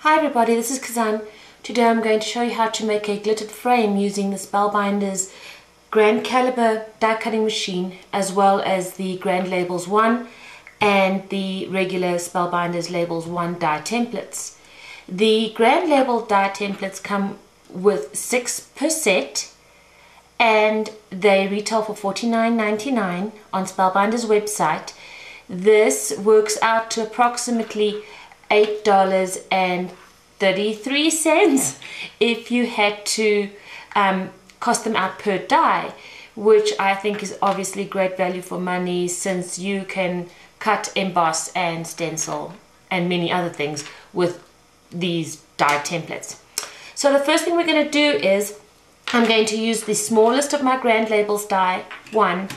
Hi everybody, this is Kazan. Today I'm going to show you how to make a glittered frame using the Spellbinders Grand Calibur die cutting machine, as well as the Grand Labels 1 and the regular Spellbinders Labels 1 die templates. The Grand Label die templates come with 6 per set and they retail for $49.99 on Spellbinders website. This works out to approximately $8.33 if you had to cost them out per die, which I think is obviously great value for money, since you can cut, emboss and stencil and many other things with these die templates. So the first thing we're going to do is I'm going to use the smallest of my Grand Labels die 1,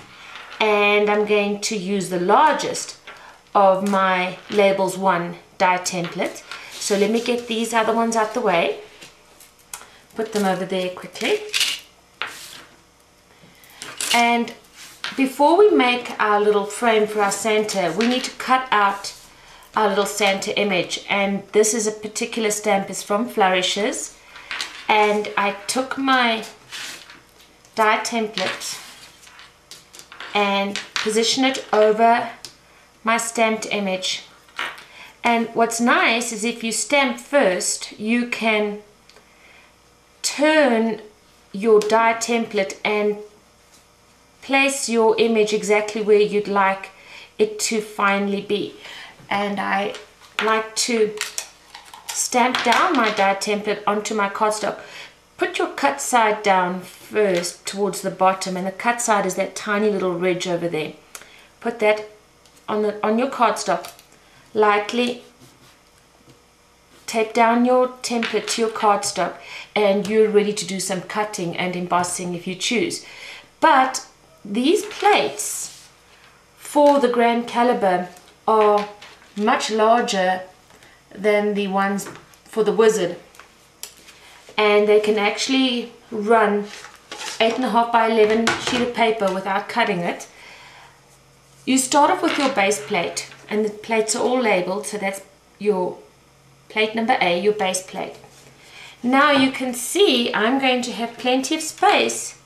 and I'm going to use the largest of my Labels 1 die template. So let me get these other ones out the way, put them over there quickly. And before we make our little frame for our Santa, we need to cut out our little Santa image, and this is a particular stamp. It's from Flourishes, and I took my die template and position it over my stamped image. And what's nice is if you stamp first, you can turn your die template and place your image exactly where you'd like it to finally be. And I like to stamp down my die template onto my cardstock. Put your cut side down first towards the bottom, and the cut side is that tiny little ridge over there. Put that on your cardstock. Lightly tape down your template to your cardstock, and you're ready to do some cutting and embossing if you choose. But these plates for the Grand Calibur are much larger than the ones for the Wizard, and they can actually run 8.5 by 11 sheet of paper without cutting it. You start off with your base plate, and the plates are all labeled, so that's your plate number A, your base plate. Now you can see I'm going to have plenty of space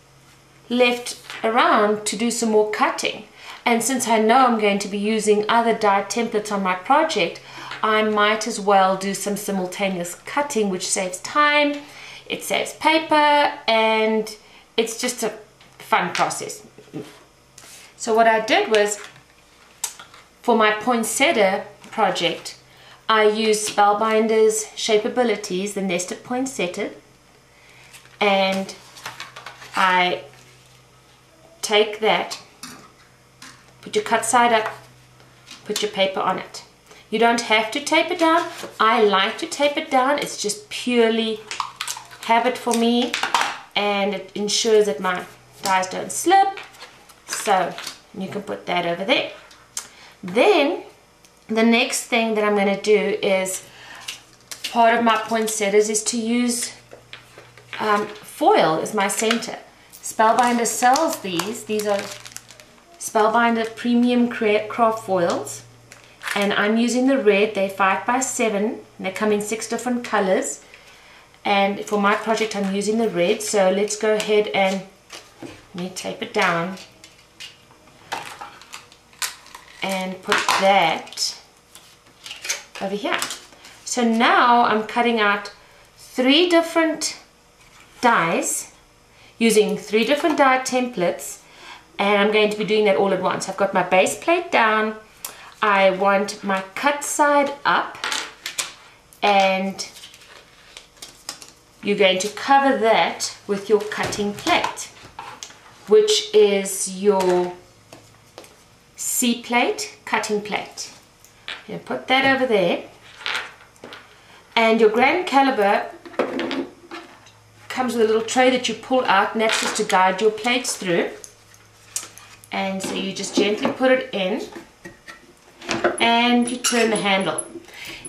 left around to do some more cutting, and since I know I'm going to be using other die templates on my project, I might as well do some simultaneous cutting, which saves time, it saves paper, and it's just a fun process. So what I did was, for my poinsettia project, I used Spellbinders Shapeabilities, the nested poinsettia, and I take that, put your cut side up, put your paper on it. You don't have to tape it down. I like to tape it down. It's just purely habit for me, and it ensures that my dies don't slip. So you can put that over there. Then the next thing that I'm going to do is, part of my poinsettias is to use foil as my center. Spellbinder sells these. These are Spellbinder Premium Craft Foils, and I'm using the red. They're 5 by 7 and they come in 6 different colors, and for my project I'm using the red. So let's go ahead and let me tape it down and put that over here. So now I'm cutting out 3 different dies using 3 different die templates, and I'm going to be doing that all at once. I've got my base plate down, I want my cut side up, and you're going to cover that with your cutting plate, which is your C plate, cutting plate. You put that over there, and your Grand Calibur comes with a little tray that you pull out, and that's just to guide your plates through. And so you just gently put it in and you turn the handle.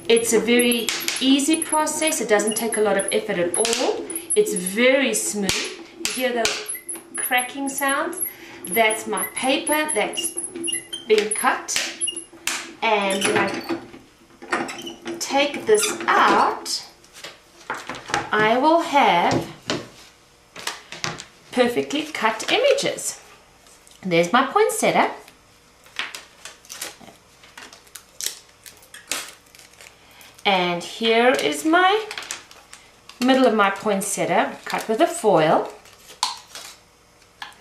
It's a very easy process. It doesn't take a lot of effort at all. It's very smooth. You hear the cracking sounds? That's my paper that's been cut, and when I take this out, I will have perfectly cut images. There's my poinsettia. And here is my middle of my poinsettia, cut with a foil.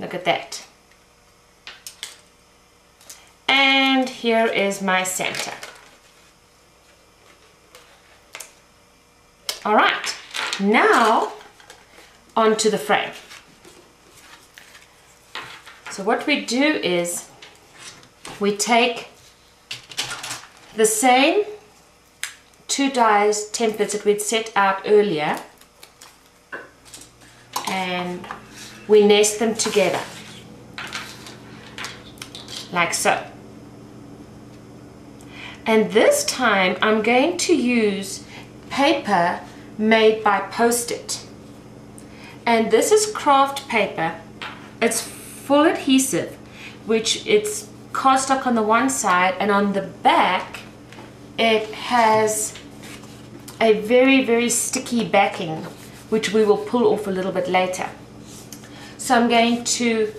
Look at that. And here is my center. All right, now onto the frame. So what we do is we take the same 2 dies templates that we'd set out earlier and we nest them together like so. And this time I'm going to use paper made by Post-it, and this is craft paper. It's full adhesive, which it's cardstock on the one side, and on the back it has a very, very sticky backing, which we will pull off a little bit later. So I'm going to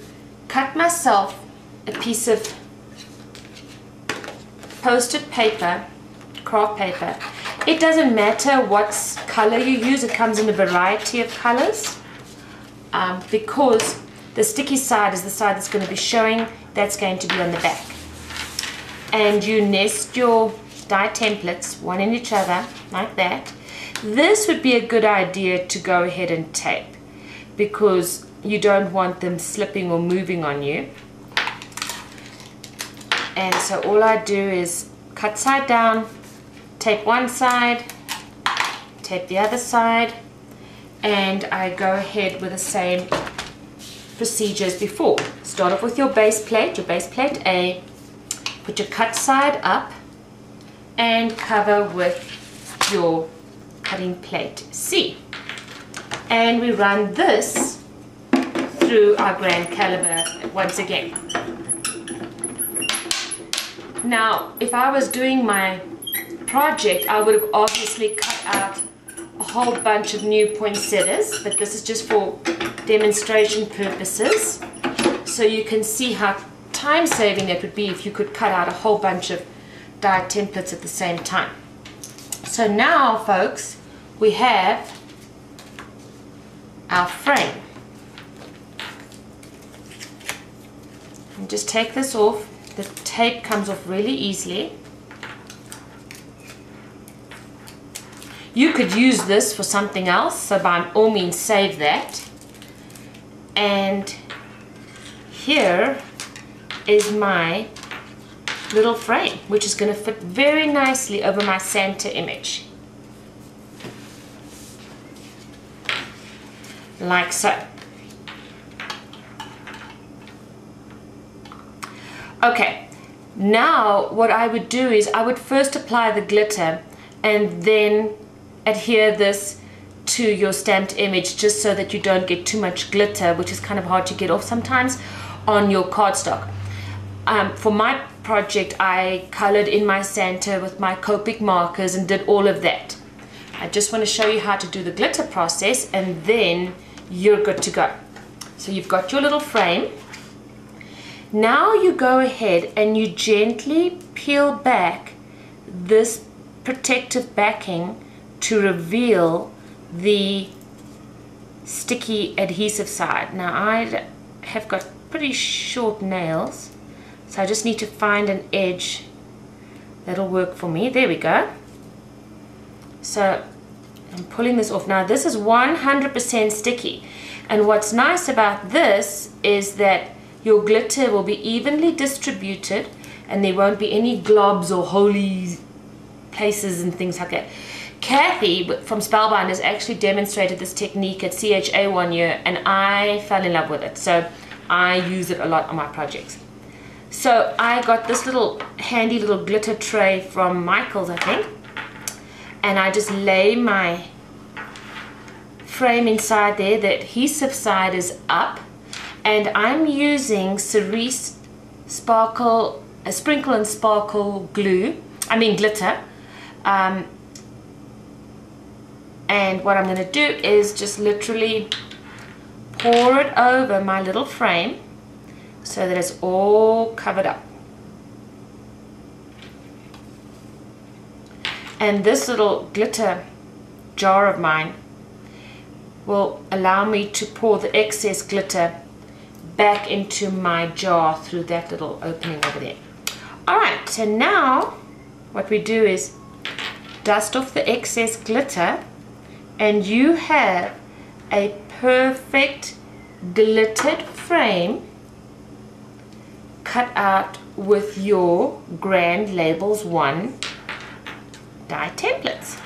cut myself a piece of Post-it paper, craft paper. It doesn't matter what color you use, it comes in a variety of colors, because the sticky side is the side that's going to be showing, that's going to be on the back. And you nest your die templates one in each other like that. This would be a good idea to go ahead and tape, because you don't want them slipping or moving on you. And so all I do is cut side down, tape one side, tape the other side, and I go ahead with the same procedure as before. Start off with your base plate A, put your cut side up and cover with your cutting plate C. And we run this through our grand caliber once again. Now, if I was doing my project, I would have obviously cut out a whole bunch of new poinsettias, but this is just for demonstration purposes, so you can see how time-saving it would be if you could cut out a whole bunch of die templates at the same time. So now, folks, we have our frame. And just take this off. The tape comes off really easily. You could use this for something else, so by all means save that. And here is my little frame, which is going to fit very nicely over my Santa image. Like so. Okay, now what I would do is I would first apply the glitter and then adhere this to your stamped image, just so that you don't get too much glitter, which is kind of hard to get off sometimes on your cardstock. For my project, I colored in my Santa with my Copic markers and did all of that. I just want to show you how to do the glitter process, and then you're good to go. So you've got your little frame. Now you go ahead and you gently peel back this protective backing to reveal the sticky adhesive side. Now I have got pretty short nails, so I just need to find an edge that'll work for me. There we go. So I'm pulling this off. Now this is 100% sticky, and what's nice about this is that your glitter will be evenly distributed and there won't be any globs or holy places and things like that. Kathy from Spellbinders actually demonstrated this technique at CHA one year, and I fell in love with it, so I use it a lot on my projects. So I got this little handy little glitter tray from Michael's, I think, and I just lay my frame inside there. The adhesive side is up, and I'm using Cerise Sparkle, Sprinkle and Sparkle glue, glitter. And what I'm going to do is just literally pour it over my little frame so that it's all covered up. And this little glitter jar of mine will allow me to pour the excess glitter back into my jar through that little opening over there. Alright, so now what we do is dust off the excess glitter, and you have a perfect glittered frame cut out with your Grand Labels 1 die templates.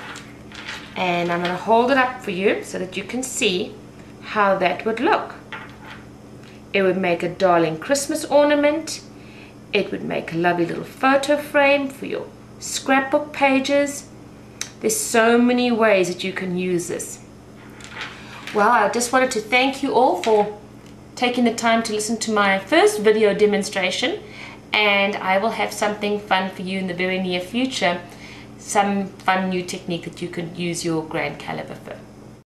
And I'm going to hold it up for you so that you can see how that would look. It would make a darling Christmas ornament. It would make a lovely little photo frame for your scrapbook pages. There's so many ways that you can use this. Well, I just wanted to thank you all for taking the time to listen to my first video demonstration, and I will have something fun for you in the very near future, some fun new technique that you can use your Grand Calibur for.